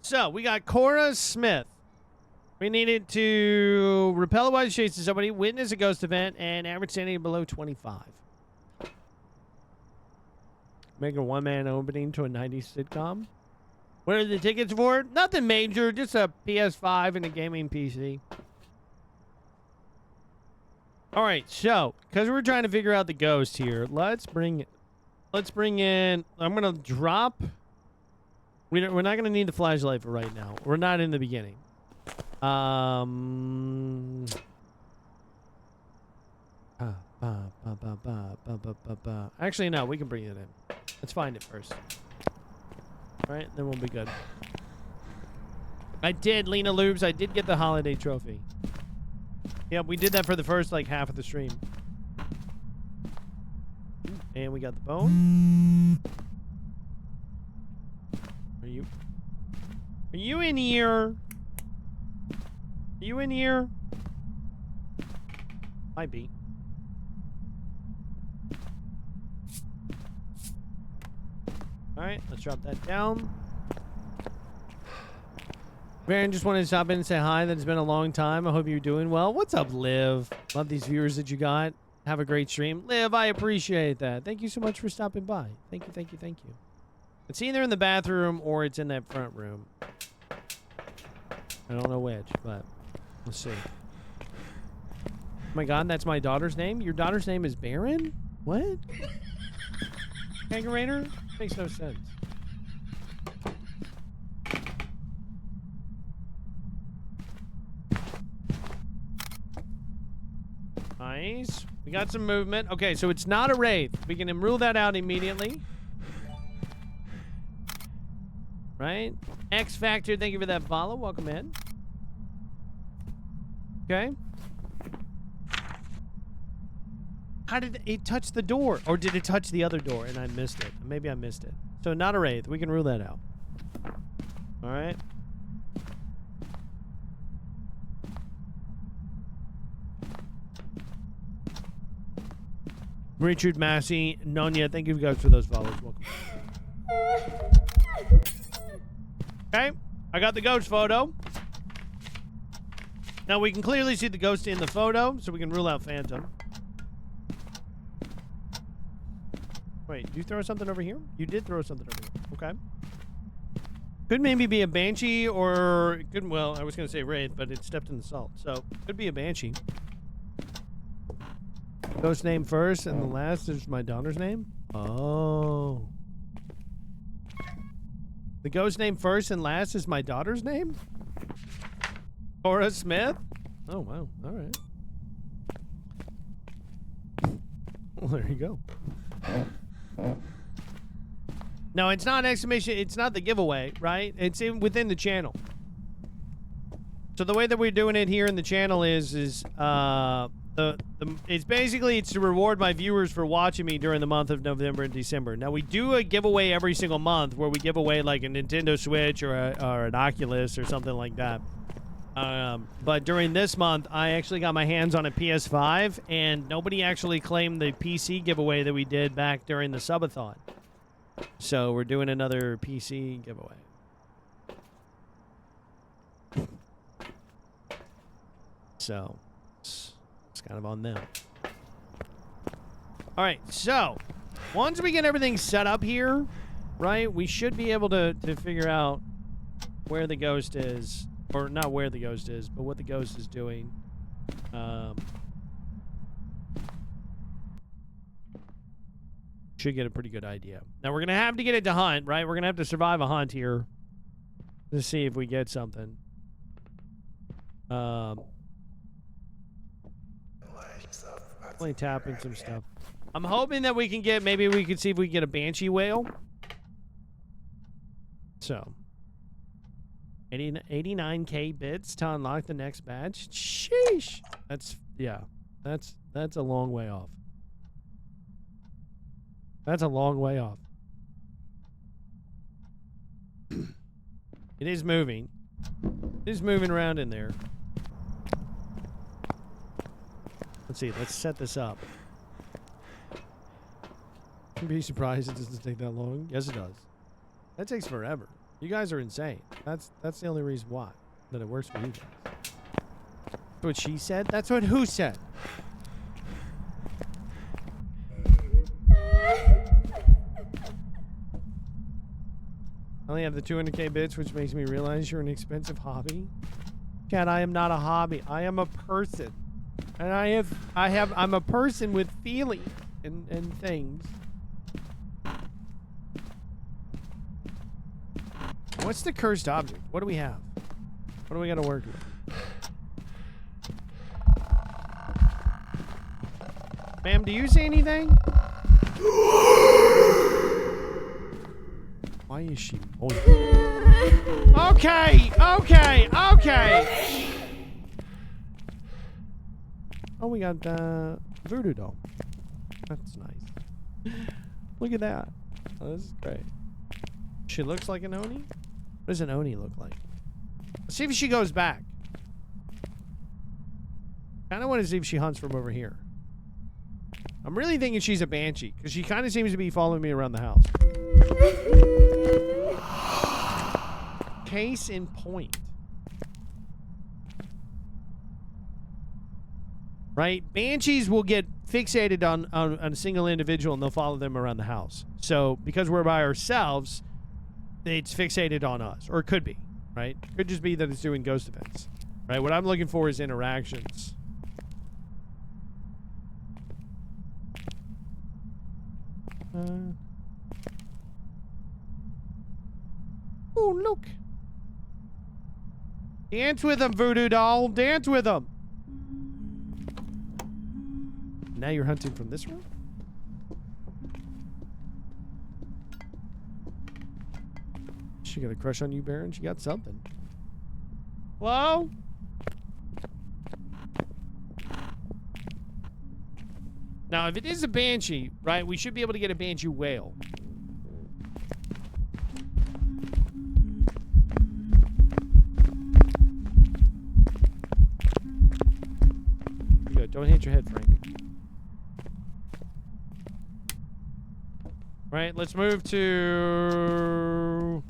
So, we got Cora Smith. We needed to repel a while chasing somebody, witness a ghost event, and average sanity below 25. Make a one-man opening to a 90s sitcom. What are the tickets for? Nothing major, just a PS5 and a gaming PC. All right, so because we're trying to figure out the ghost here, let's bring in. I'm gonna drop. We're not gonna need the flashlight for right now. We're not in the beginning. Actually, no, we can bring it in. Let's find it first. All right, then we'll be good. I did, Lena Lubes. I did get the holiday trophy. Yep, we did that for the first, like, half of the stream. And we got the bone. Are you in here? Are you in here? Might be. Alright, let's drop that down. Baron, just wanted to stop in and say hi. That has been a long time. I hope you're doing well. What's up, Liv? Love these viewers that you got. Have a great stream. Liv, I appreciate that. Thank you so much for stopping by. Thank you, thank you, thank you. It's either in the bathroom or it's in that front room. I don't know which, but let's see. Oh my god, that's my daughter's name? Your daughter's name is Baron? What? Kangurator? Makes no sense. Nice. We got some movement. Okay, so it's not a wraith. We can rule that out immediately. Right? X Factor, thank you for that follow. Welcome in. Okay. How did it touch the door? Or did it touch the other door and I missed it? Maybe I missed it. So not a wraith. We can rule that out. All right. Richard Massey, Nonya, thank you guys for those follows. Welcome. Okay, I got the ghost photo. Now we can clearly see the ghost in the photo, so we can rule out phantom. Wait, did you throw something over here? You did throw something over here. Okay. Could maybe be a banshee or it could, well, I was going to say wraith, but it stepped in the salt. So, could be a banshee. Ghost name first and the last is my daughter's name? Oh. The ghost name first and last is my daughter's name? Cora Smith? Oh, wow. All right. Well, there you go. No, it's not exclamation. It's not the giveaway, right? It's within the channel. So the way that we're doing it here in the channel is it's basically to reward my viewers for watching me during the month of November and December. Now we do a giveaway every single month where we give away like a Nintendo Switch or an Oculus or something like that. But during this month, I actually got my hands on a PS5, and nobody actually claimed the PC giveaway that we did back during the subathon. So we're doing another PC giveaway. So it's kind of on them. All right, so once we get everything set up here, right, we should be able to figure out where the ghost is. Or not where the ghost is, but what the ghost is doing. Should get a pretty good idea. Now, we're going to have to get it to hunt, right? We're going to have to survive a hunt here to see if we get something. Only tapping some stuff. I'm hoping that we can get, maybe we could see if we can get a banshee whale. So... 89k bits to unlock the next badge. Sheesh. That's a long way off. That's a long way off. It is moving. It is moving around in there. Let's see. Let's set this up. You'd be surprised it doesn't take that long. Yes, it does. That takes forever. You guys are insane. That's the only reason why. That it works for you guys. That's what she said? That's what who said? I only have the 200k bits, which makes me realize you're an expensive hobby. Chad, I am not a hobby. I am a person. And I'm a person with feelings and things. What's the cursed object? What do we have? What do we gotta work with? Ma'am, do you see anything? Why is she moaning? Okay! Oh, we got voodoo doll. That's nice. Look at that. Oh, this is great. She looks like an Oni? What does an Oni look like? Let's see if she goes back. Kind of want to see if she hunts from over here. I'm really thinking she's a banshee, because she kind of seems to be following me around the house. Case in point. Right? Banshees will get fixated on a single individual and they'll follow them around the house. So, because we're by ourselves, it's fixated on us. Or it could be, right? Could just be that it's doing ghost events. Right? What I'm looking for is interactions. Oh, look. Dance with them, voodoo doll. Dance with them. Now you're hunting from this room? She got a crush on you, Baron? She got something. Hello? Now, if it is a banshee, right, we should be able to get a banshee wail. Good. Don't hit your head, Frank. Right, let's move to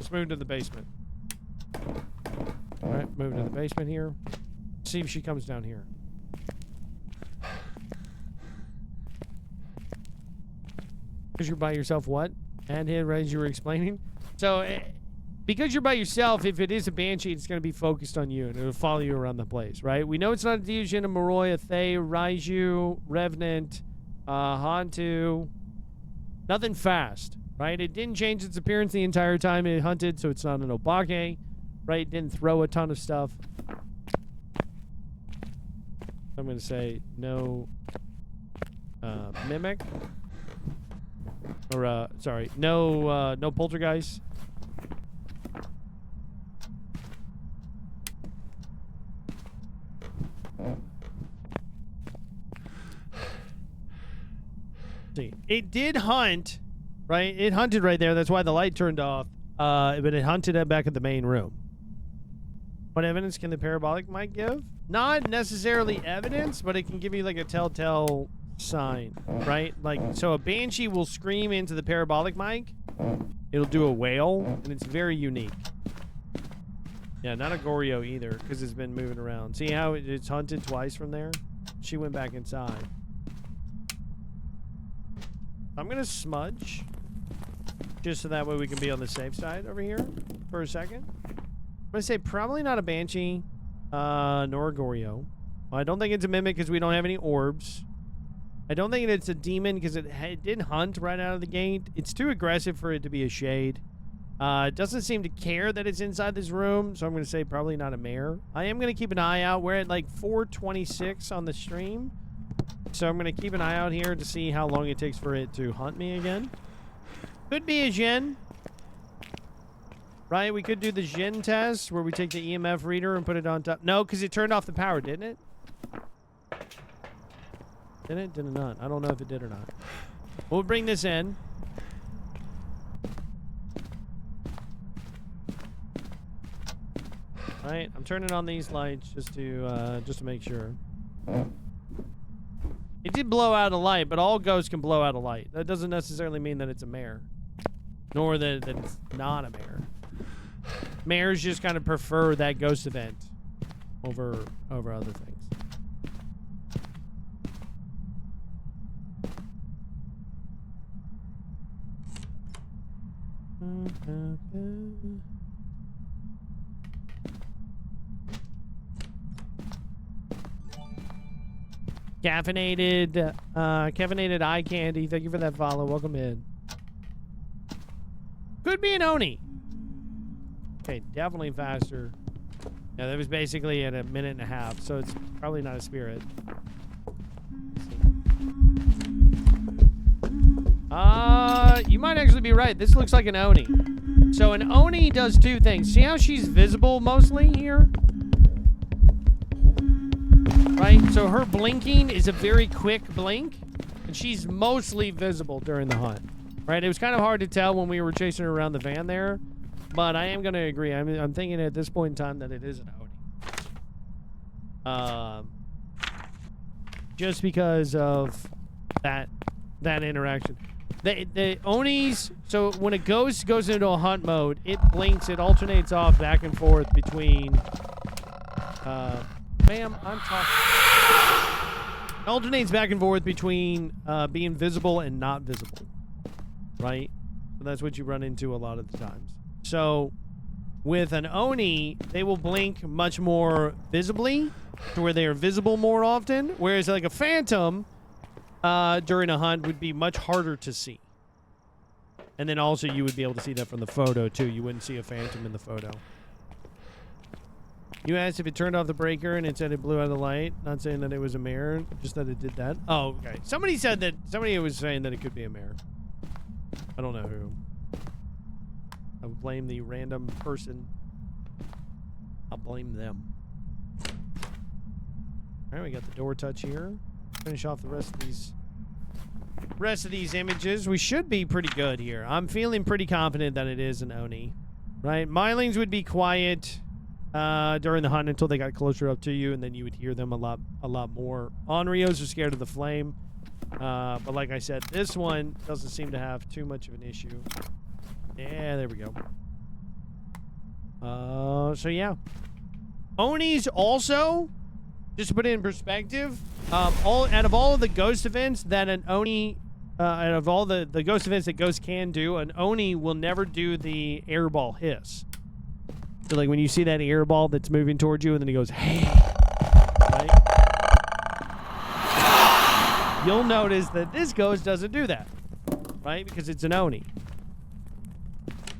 the basement. All right, move to the basement here. See if she comes down here. Because you're by yourself, what? And here, as you were explaining. So, because you're by yourself, if it is a banshee, it's going to be focused on you, and it'll follow you around the place, right? We know it's not a Deogen, a Moroi, a Thay, Raiju, Revenant, Hantu. Nothing fast, right? It didn't change its appearance the entire time it hunted, so it's not an Obake, right? It didn't throw a ton of stuff. I'm going to say no Mimic. Or, sorry, no Poltergeist. See, it did hunt, right? It hunted right there. That's why the light turned off. But it hunted back at the main room. What evidence can the parabolic mic give? Not necessarily evidence, but it can give you like a telltale sign, right? Like, so a banshee will scream into the parabolic mic. It'll do a wail, and it's very unique. Yeah, not a Goryo either, because it's been moving around. See how it's hunted twice from there? She went back inside. I'm gonna smudge, just so that way we can be on the safe side over here for a second. I'm gonna say probably not a banshee, nor a Goryo. I don't think it's a mimic because we don't have any orbs. I don't think it's a demon because it did hunt right out of the gate. It's too aggressive for it to be a shade. It doesn't seem to care that it's inside this room, so I'm going to say probably not a mare. I am going to keep an eye out. We're at like 4:26 on the stream, so I'm going to keep an eye out here to see how long it takes for it to hunt me again. Could be a Jin. Right, we could do the Jin test where we take the EMF reader and put it on top. No, because it turned off the power, didn't it? Did it? Did it not? I don't know if it did or not. We'll bring this in. Right, I'm turning on these lights just to make sure. It did blow out a light, but all ghosts can blow out a light. That doesn't necessarily mean that it's a mare. Nor that it's not a mare. Mares just kind of prefer that ghost event over other things. Caffeinated eye candy. Thank you for that follow. Welcome in. Could be an Oni. Okay, definitely faster. Yeah, that was basically at 1.5 minutes, so it's probably not a spirit. You might actually be right. This looks like an Oni. So an Oni does two things. See how she's visible mostly here? Right? So her blinking is a very quick blink, and she's mostly visible during the hunt. Right? It was kind of hard to tell when we were chasing her around the van there, but I am going to agree. I'm thinking at this point in time that it is an Oni. Just because of that interaction. The Onis, so when a ghost goes into a hunt mode, it blinks, it alternates off back and forth between, ma'am, I'm talking. It alternates back and forth between being visible and not visible, right? So that's what you run into a lot of the times. So with an Oni, they will blink much more visibly to where they are visible more often, whereas like a Phantom during a hunt would be much harder to see. And then also you would be able to see that from the photo too. You wouldn't see a Phantom in the photo. You asked if it turned off the breaker and it said it blew out the light. Not saying that it was a mare, just that it did that. Oh, okay. Somebody was saying that it could be a mare. I don't know who. I would blame the random person. I'll blame them. All right, we got the door touch here. Finish off the rest of these images. We should be pretty good here. I'm feeling pretty confident that it is an Oni, right? Mylings would be quiet during the hunt until they got closer up to you, and then you would hear them a lot more. Onryos are scared of the flame, but like I said, this one doesn't seem to have too much of an issue. Yeah, there we go. So yeah, Onis also. Just to put it in perspective, out of all of the ghost events that an Oni, out of all the ghost events that ghosts can do, an Oni will never do the airball hiss. So like when you see that airball that's moving towards you and then he goes, hey, right? You'll notice that this ghost doesn't do that, right? Because it's an Oni.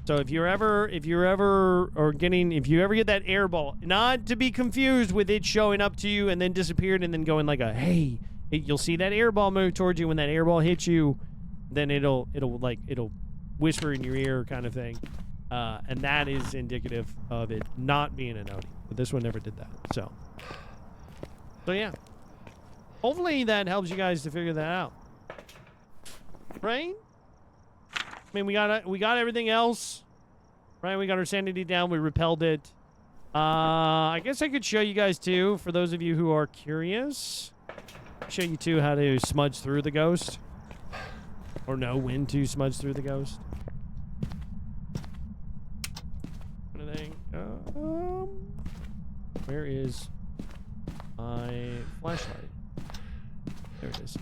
So if you ever get that airball, not to be confused with it showing up to you and then disappeared and then going like a hey, you'll see that airball move towards you. When that airball hits you, then it'll whisper in your ear kind of thing, and that is indicative of it not being an Oni. But this one never did that. So yeah, hopefully that helps you guys to figure that out, right? I mean, we got everything else, right? We got our sanity down. We repelled it. I guess I could show you guys, too, for those of you who are curious. Show you, too, how to smudge through the ghost. Or know when to smudge through the ghost. Anything? Where is my flashlight? There it is.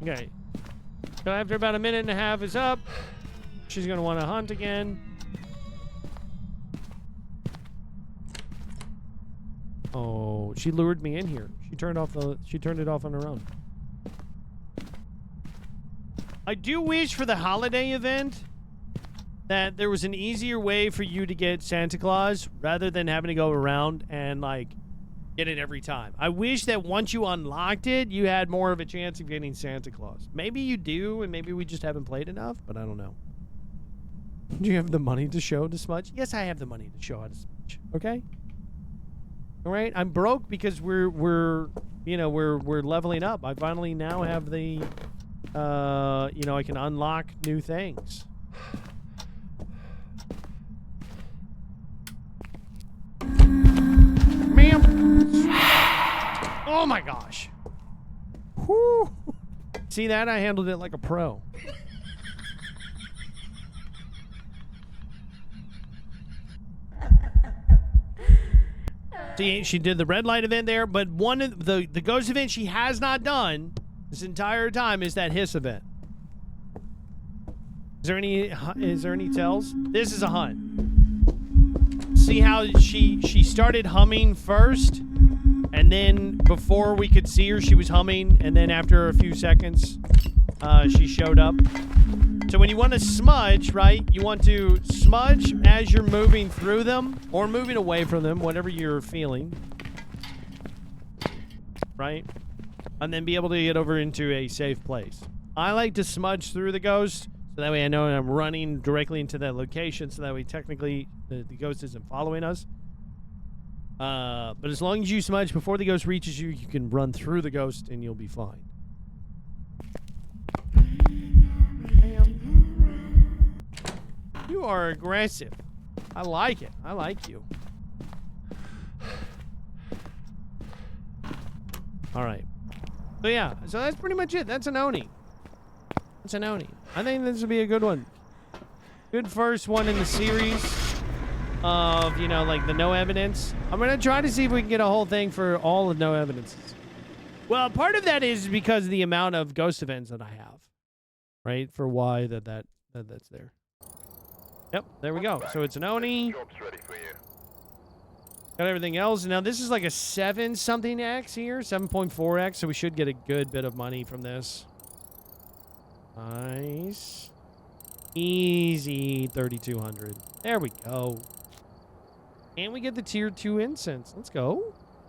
Okay. So after about 1.5 minutes is up, she's going to want to hunt again. Oh, she lured me in here. She turned it off on her own. I do wish for the holiday event that there was an easier way for you to get Santa Claus rather than having to go around and like get it every time. I wish that once you unlocked it, you had more of a chance of getting Santa Claus. Maybe you do, and maybe we just haven't played enough, but I don't know. Do you have the money to show to smudge? Yes, I have the money to show how to smudge. Okay? All right? I'm broke because we're leveling up. I finally now have the I can unlock new things. Oh my gosh. Whew. See that? I handled it like a pro. See, she did the red light event there, but one of the ghost event she has not done this entire time is that hiss event. Is there any tells? This is a hunt. See how she started humming first, and then before we could see her, she was humming, and then after a few seconds, she showed up. So when you want to smudge, right, you want to smudge as you're moving through them or moving away from them, whatever you're feeling, right? And then be able to get over into a safe place. I like to smudge through the ghost, so that way I know I'm running directly into that location, so that way technically the ghost isn't following us. But as long as you smudge before the ghost reaches you, you can run through the ghost and you'll be fine. You are aggressive. I like it. I like you. All right. So yeah, so that's pretty much it. That's an Oni. That's an Oni. I think this would be a good one. Good first one in the series of, you know, like the no evidence. I'm going to try to see if we can get a whole thing for all of no evidences. Well, part of that is because of the amount of ghost events that I have. Right? For why that's there. Yep, there we go. So it's an Oni. Got everything else. Now this is like a 7-something X here, 7.4X, so we should get a good bit of money from this. Nice. Easy 3,200. There we go. And we get the tier 2 incense. Let's go.